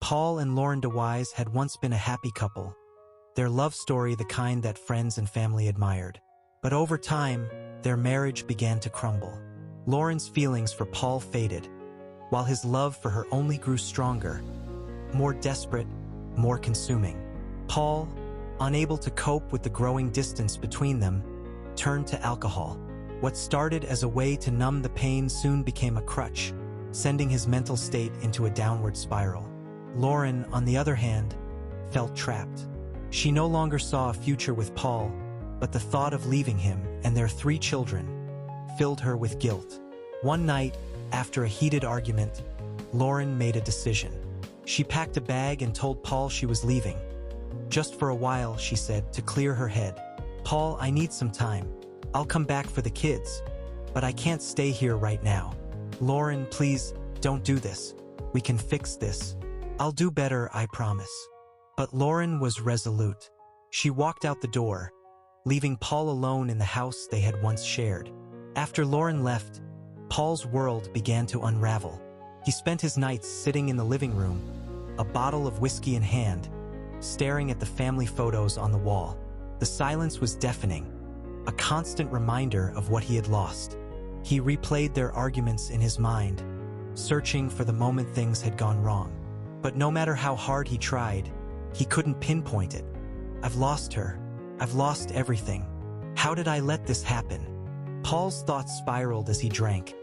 Paul and Lauren DeWise had once been a happy couple, their love story the kind that friends and family admired. But over time, their marriage began to crumble. Lauren's feelings for Paul faded, while his love for her only grew stronger, more desperate, more consuming. Paul, unable to cope with the growing distance between them, turned to alcohol. What started as a way to numb the pain soon became a crutch, sending his mental state into a downward spiral. Lauren, on the other hand, felt trapped. She no longer saw a future with Paul, but the thought of leaving him and their 3 children filled her with guilt. One night, after a heated argument, Lauren made a decision. She packed a bag and told Paul she was leaving. Just for a while, she said, to clear her head. Paul, I need some time. I'll come back for the kids, but I can't stay here right now. Lauren, please, don't do this. We can fix this. I'll do better, I promise. But Lauren was resolute. She walked out the door, leaving Paul alone in the house they had once shared. After Lauren left, Paul's world began to unravel. He spent his nights sitting in the living room, a bottle of whiskey in hand, staring at the family photos on the wall. The silence was deafening, a constant reminder of what he had lost. He replayed their arguments in his mind, searching for the moment things had gone wrong. But no matter how hard he tried, he couldn't pinpoint it. I've lost her. I've lost everything. How did I let this happen? Paul's thoughts spiraled as he drank,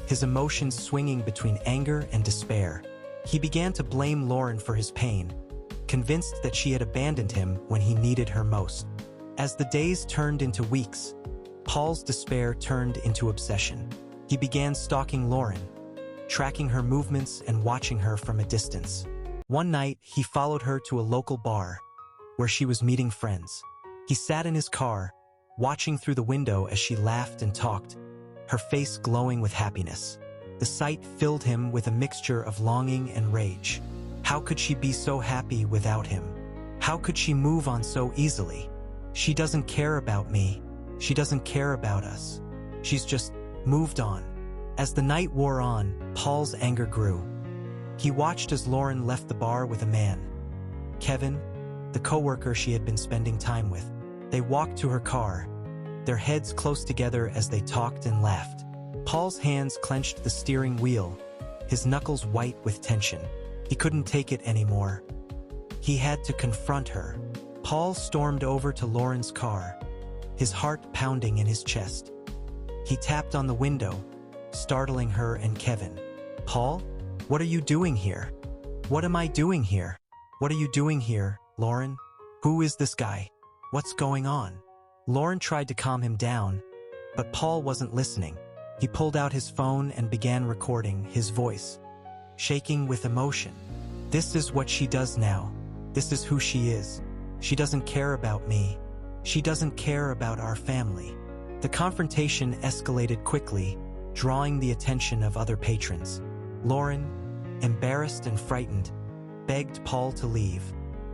his emotions swinging between anger and despair. He began to blame Lauren for his pain, convinced that she had abandoned him when he needed her most. As the days turned into weeks, Paul's despair turned into obsession. He began stalking Lauren, tracking her movements and watching her from a distance. One night, he followed her to a local bar, where she was meeting friends. He sat in his car, watching through the window as she laughed and talked, her face glowing with happiness. The sight filled him with a mixture of longing and rage. How could she be so happy without him? How could she move on so easily? She doesn't care about me. She doesn't care about us. She's just moved on. As the night wore on, Paul's anger grew. He watched as Lauren left the bar with a man, Kevin, the coworker she had been spending time with. They walked to her car, their heads close together as they talked and laughed. Paul's hands clenched the steering wheel, his knuckles white with tension. He couldn't take it anymore. He had to confront her. Paul stormed over to Lauren's car, his heart pounding in his chest. He tapped on the window, startling her and Kevin. Paul, what are you doing here? What am I doing here? What are you doing here, Lauren? Who is this guy? What's going on? Lauren tried to calm him down, but Paul wasn't listening. He pulled out his phone and began recording, his voice shaking with emotion. This is what she does now. This is who she is. She doesn't care about me. She doesn't care about our family. The confrontation escalated quickly, drawing the attention of other patrons. Lauren, embarrassed and frightened, begged Paul to leave.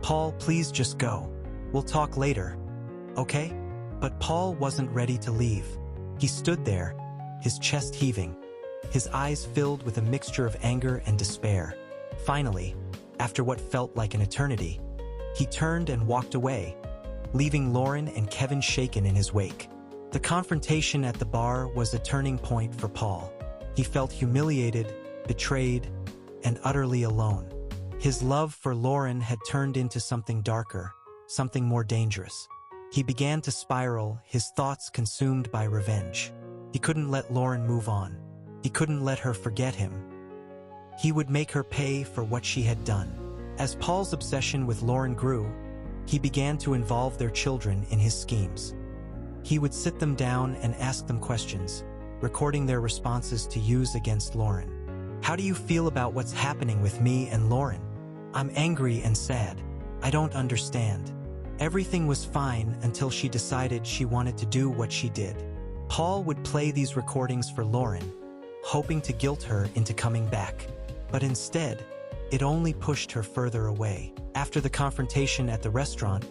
Paul, please just go. We'll talk later. Okay? But Paul wasn't ready to leave. He stood there, his chest heaving, his eyes filled with a mixture of anger and despair. Finally, after what felt like an eternity, he turned and walked away, leaving Lauren and Kevin shaken in his wake. The confrontation at the bar was a turning point for Paul. He felt humiliated, betrayed, and utterly alone. His love for Lauren had turned into something darker, something more dangerous. He began to spiral, his thoughts consumed by revenge. He couldn't let Lauren move on. He couldn't let her forget him. He would make her pay for what she had done. As Paul's obsession with Lauren grew, he began to involve their children in his schemes. He would sit them down and ask them questions, recording their responses to use against Lauren. How do you feel about what's happening with me and Lauren? I'm angry and sad. I don't understand. Everything was fine until she decided she wanted to do what she did. Paul would play these recordings for Lauren, hoping to guilt her into coming back. But instead, it only pushed her further away. After the confrontation at the restaurant,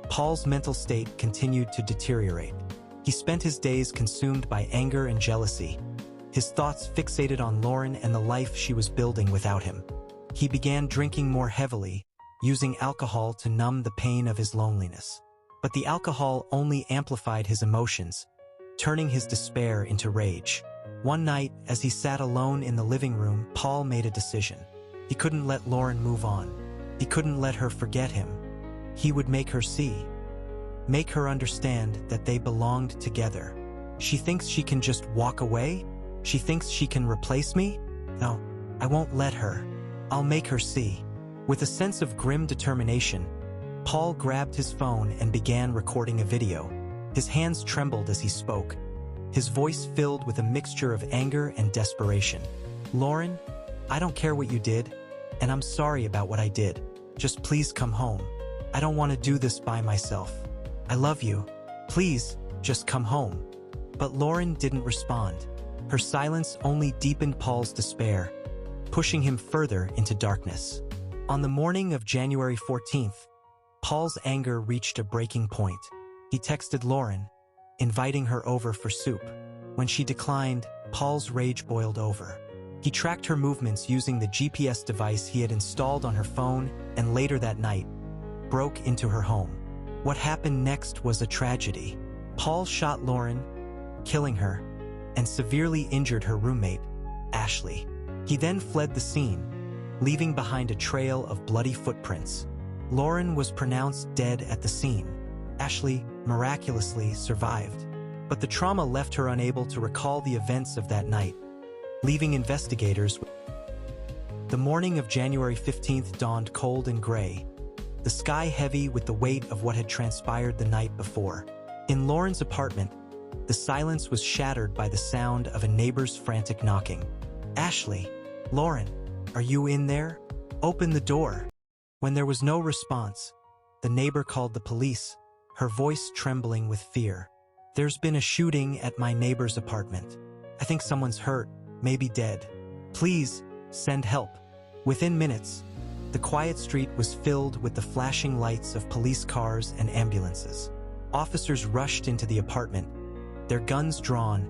Paul's mental state continued to deteriorate. He spent his days consumed by anger and jealousy, his thoughts fixated on Lauren and the life she was building without him. He began drinking more heavily, using alcohol to numb the pain of his loneliness. But the alcohol only amplified his emotions, turning his despair into rage. One night, as he sat alone in the living room, Paul made a decision. He couldn't let Lauren move on. He couldn't let her forget him. He would make her see. Make her understand that they belonged together. She thinks she can just walk away? She thinks she can replace me? No, I won't let her. I'll make her see. With a sense of grim determination, Paul grabbed his phone and began recording a video. His hands trembled as he spoke, his voice filled with a mixture of anger and desperation. Lauren, I don't care what you did, and I'm sorry about what I did. Just please come home. I don't want to do this by myself. I love you. Please, just come home. But Lauren didn't respond. Her silence only deepened Paul's despair, pushing him further into darkness. On the morning of January 14th, Paul's anger reached a breaking point. He texted Lauren, inviting her over for soup. When she declined, Paul's rage boiled over. He tracked her movements using the GPS device he had installed on her phone, and later that night, broke into her home. What happened next was a tragedy. Paul shot Lauren, killing her, and severely injured her roommate, Ashley. He then fled the scene, leaving behind a trail of bloody footprints. Lauren was pronounced dead at the scene. Ashley miraculously survived, but the trauma left her unable to recall the events of that night, leaving investigators. The morning of January 15th dawned cold and gray, the sky heavy with the weight of what had transpired the night before. In Lauren's apartment, the silence was shattered by the sound of a neighbor's frantic knocking. Ashley, Lauren, are you in there? Open the door. When there was no response, the neighbor called the police, her voice trembling with fear. There's been a shooting at my neighbor's apartment. I think someone's hurt, maybe dead. Please, send help. Within minutes, the quiet street was filled with the flashing lights of police cars and ambulances. Officers rushed into the apartment, their guns drawn,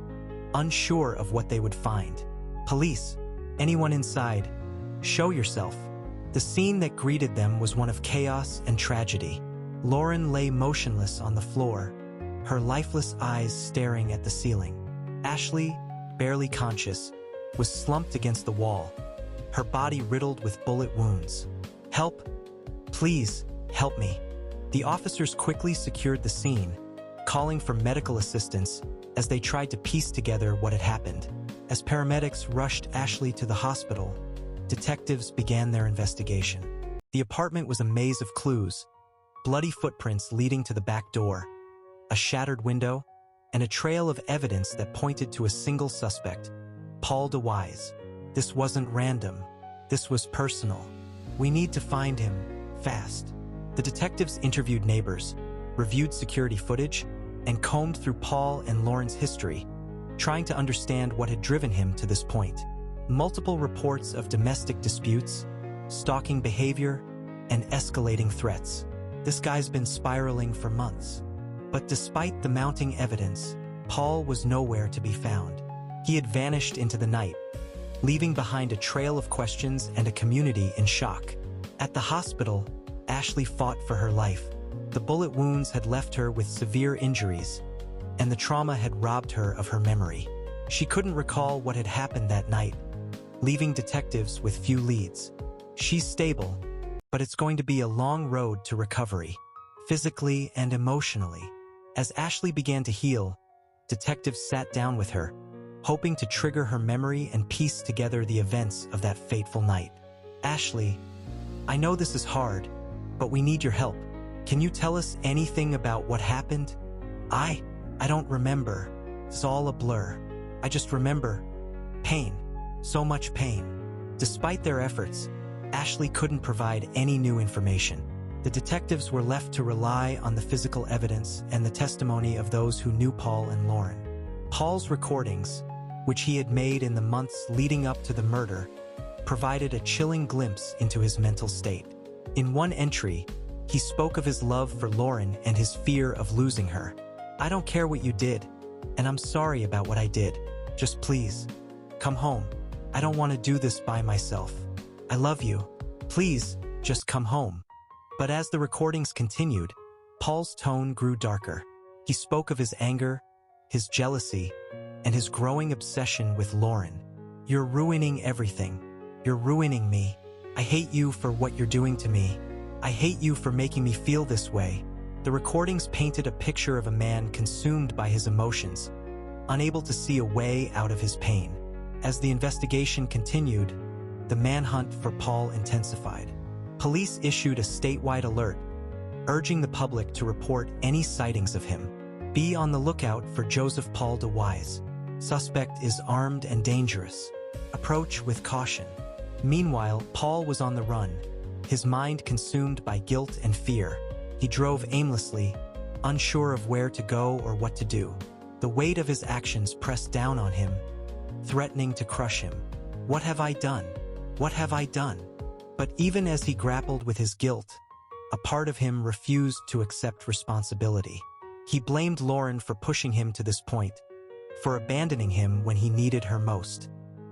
unsure of what they would find. Police, anyone inside, show yourself. The scene that greeted them was one of chaos and tragedy. Lauren lay motionless on the floor, her lifeless eyes staring at the ceiling. Ashley, barely conscious, was slumped against the wall, her body riddled with bullet wounds. Help! Please, help me. The officers quickly secured the scene, calling for medical assistance as they tried to piece together what had happened. As paramedics rushed Ashley to the hospital, detectives began their investigation. The apartment was a maze of clues, bloody footprints leading to the back door, a shattered window, and a trail of evidence that pointed to a single suspect, Paul DeWise. This wasn't random. This was personal. We need to find him, fast. The detectives interviewed neighbors, reviewed security footage, and combed through Paul and Lauren's history, trying to understand what had driven him to this point. Multiple reports of domestic disputes, stalking behavior, and escalating threats. This guy's been spiraling for months. But despite the mounting evidence, Paul was nowhere to be found. He had vanished into the night, leaving behind a trail of questions and a community in shock. At the hospital, Ashley fought for her life. The bullet wounds had left her with severe injuries, and the trauma had robbed her of her memory. She couldn't recall what had happened that night, leaving detectives with few leads. She's stable, but it's going to be a long road to recovery, physically and emotionally. As Ashley began to heal, detectives sat down with her, hoping to trigger her memory and piece together the events of that fateful night. Ashley, I know this is hard, but we need your help. Can you tell us anything about what happened? I don't remember. It's all a blur. I just remember pain. So much pain. Despite their efforts, Ashley couldn't provide any new information. The detectives were left to rely on the physical evidence and the testimony of those who knew Paul and Lauren. Paul's recordings, which he had made in the months leading up to the murder, provided a chilling glimpse into his mental state. In one entry, he spoke of his love for Lauren and his fear of losing her. I don't care what you did, and I'm sorry about what I did. Just please, come home. I don't want to do this by myself. I love you. Please, just come home." But as the recordings continued, Paul's tone grew darker. He spoke of his anger, his jealousy, and his growing obsession with Lauren. "You're ruining everything. You're ruining me. I hate you for what you're doing to me. I hate you for making me feel this way." The recordings painted a picture of a man consumed by his emotions, unable to see a way out of his pain. As the investigation continued, the manhunt for Paul intensified. Police issued a statewide alert, urging the public to report any sightings of him. Be on the lookout for Joseph Paul DeWise. Suspect is armed and dangerous. Approach with caution. Meanwhile, Paul was on the run, his mind consumed by guilt and fear. He drove aimlessly, unsure of where to go or what to do. The weight of his actions pressed down on him, threatening to crush him. "What have I done? What have I done?" But even as he grappled with his guilt, a part of him refused to accept responsibility. He blamed Lauren for pushing him to this point, for abandoning him when he needed her most.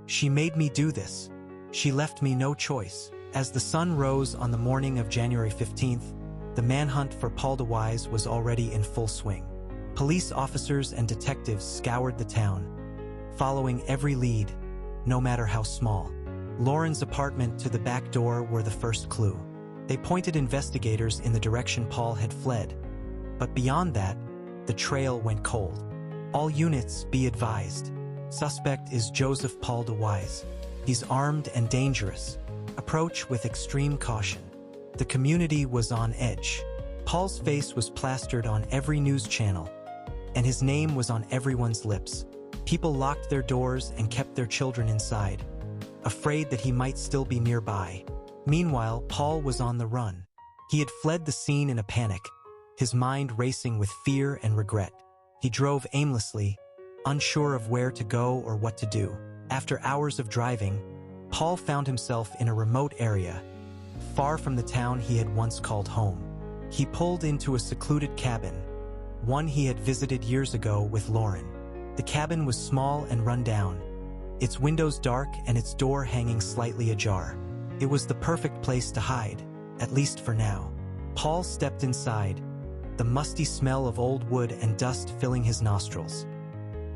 "She made me do this. She left me no choice." As the sun rose on the morning of January 15th, the manhunt for Paul DeWise was already in full swing. Police officers and detectives scoured the town, following every lead, no matter how small. Lauren's apartment to the back door were the first clue. They pointed investigators in the direction Paul had fled, but beyond that, the trail went cold. "All units be advised. Suspect is Joseph Paul DeWise. He's armed and dangerous. Approach with extreme caution." The community was on edge. Paul's face was plastered on every news channel, and his name was on everyone's lips. People locked their doors and kept their children inside, afraid that he might still be nearby. Meanwhile, Paul was on the run. He had fled the scene in a panic, his mind racing with fear and regret. He drove aimlessly, unsure of where to go or what to do. After hours of driving, Paul found himself in a remote area, far from the town he had once called home. He pulled into a secluded cabin, one he had visited years ago with Lauren. The cabin was small and run down, its windows dark and its door hanging slightly ajar. It was the perfect place to hide, at least for now. Paul stepped inside, the musty smell of old wood and dust filling his nostrils.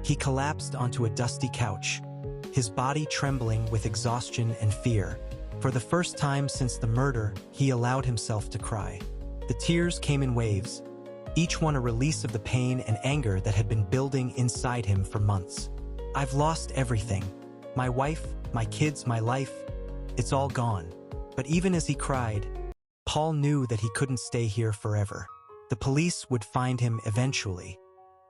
He collapsed onto a dusty couch, his body trembling with exhaustion and fear. For the first time since the murder, he allowed himself to cry. The tears came in waves, each one a release of the pain and anger that had been building inside him for months. "I've lost everything. My wife, my kids, my life. It's all gone." But even as he cried, Paul knew that he couldn't stay here forever. The police would find him eventually.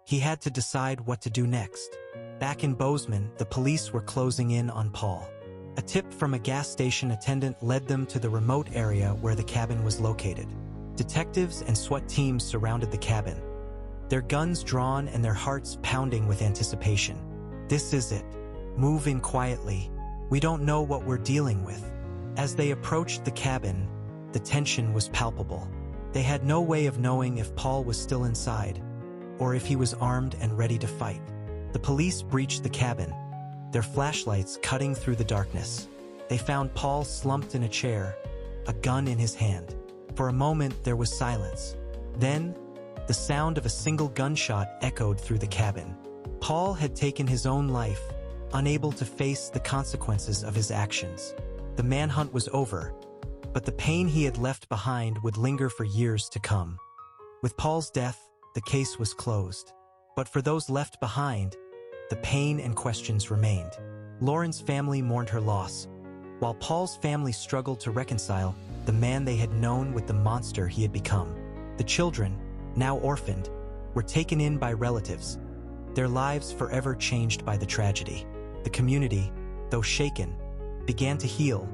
He had to decide what to do next. Back in Bozeman, the police were closing in on Paul. A tip from a gas station attendant led them to the remote area where the cabin was located. Detectives and SWAT teams surrounded the cabin, their guns drawn and their hearts pounding with anticipation. "This is it. Move in quietly. We don't know what we're dealing with." As they approached the cabin, the tension was palpable. They had no way of knowing if Paul was still inside, or if he was armed and ready to fight. The police breached the cabin, their flashlights cutting through the darkness. They found Paul slumped in a chair, a gun in his hand. For a moment, there was silence. Then, the sound of a single gunshot echoed through the cabin. Paul had taken his own life, unable to face the consequences of his actions. The manhunt was over, but the pain he had left behind would linger for years to come. With Paul's death, the case was closed. But for those left behind, the pain and questions remained. Lauren's family mourned her loss, while Paul's family struggled to reconcile the man they had known with the monster he had become. The children, now orphaned, were taken in by relatives, their lives forever changed by the tragedy. The community, though shaken, began to heal,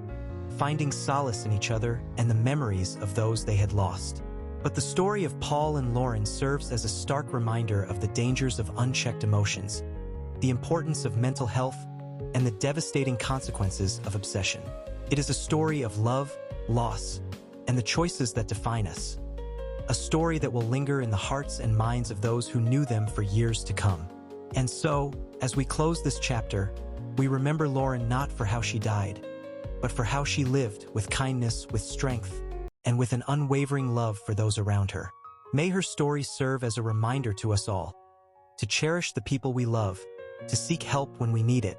finding solace in each other and the memories of those they had lost. But the story of Paul and Lauren serves as a stark reminder of the dangers of unchecked emotions, the importance of mental health, and the devastating consequences of obsession. It is a story of love, loss, and the choices that define us. A story that will linger in the hearts and minds of those who knew them for years to come. And so, as we close this chapter, we remember Lauren not for how she died, but for how she lived with kindness, with strength, and with an unwavering love for those around her. May her story serve as a reminder to us all to cherish the people we love, to seek help when we need it,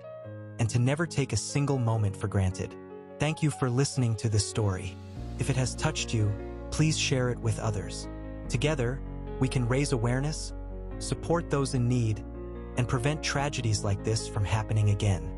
and to never take a single moment for granted. Thank you for listening to this story. If it has touched you, please share it with others. Together, we can raise awareness, support those in need, and prevent tragedies like this from happening again.